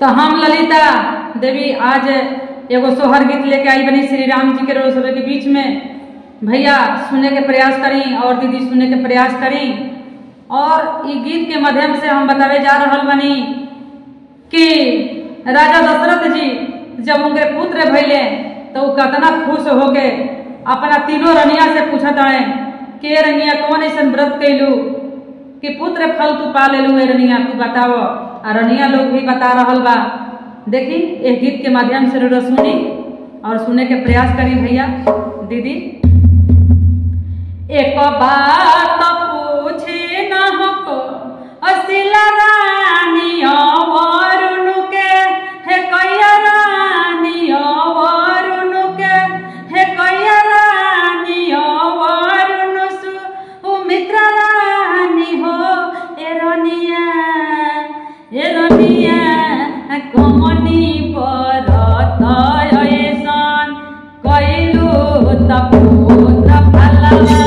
तो हम ललिता देवी आज एगो सोहर गीत लेके आई बनी श्री राम जी के रोज के बीच में। भैया सुनने के प्रयास करी और दीदी सुनने के प्रयास करी। और इस गीत के माध्यम से हम बतावे जा रहा बनी कि राजा दशरथ जी जब उनके पुत्र भैले तो वो कितना खुश होके अपना तीनों रनिया से पूछत आए कि रनिया कौन ऐसा व्रत कैलू कि पुत्र फल तू पा ले लू, रनिया तू बताओ। और रनिया लोग भी बता रहा बा। देखी एक गीत के माध्यम से रो सुनी और सुनने के प्रयास करी भैया दीदी। एक बात पूछे न हो असिला रानी वरुण के हे कैया रानी वरुण के हे कैया रानी वरुण सुमित्रा रानी हो ए रनिया कमनी पर ऐसान कैलू तपुत्र फलवा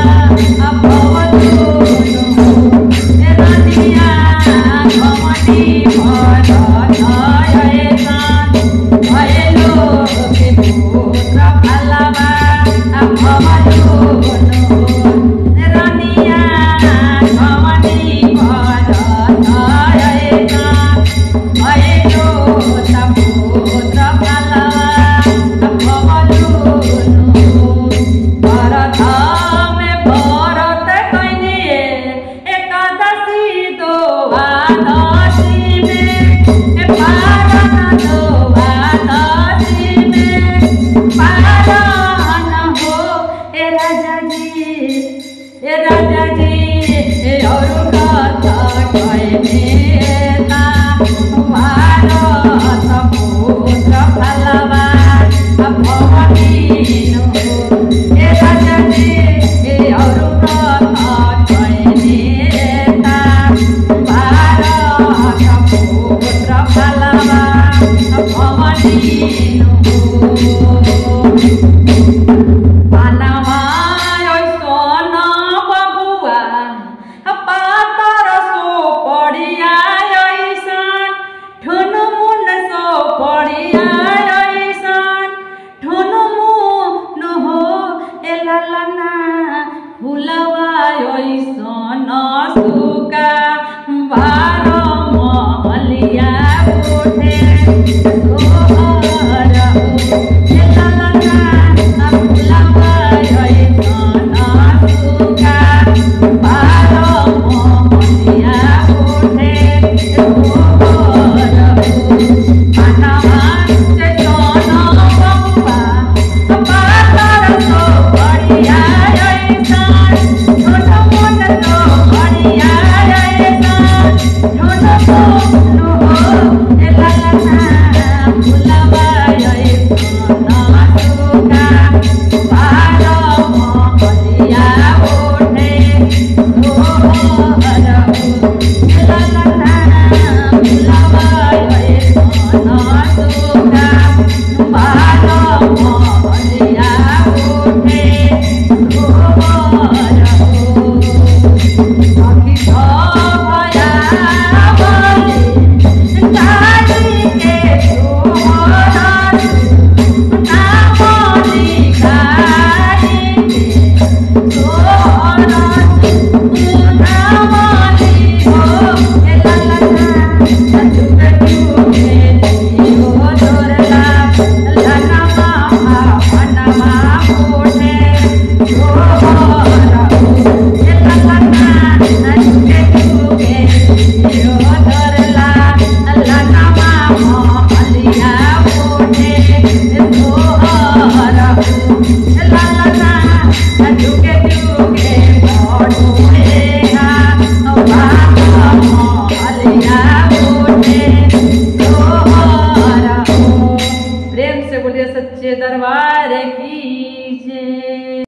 no,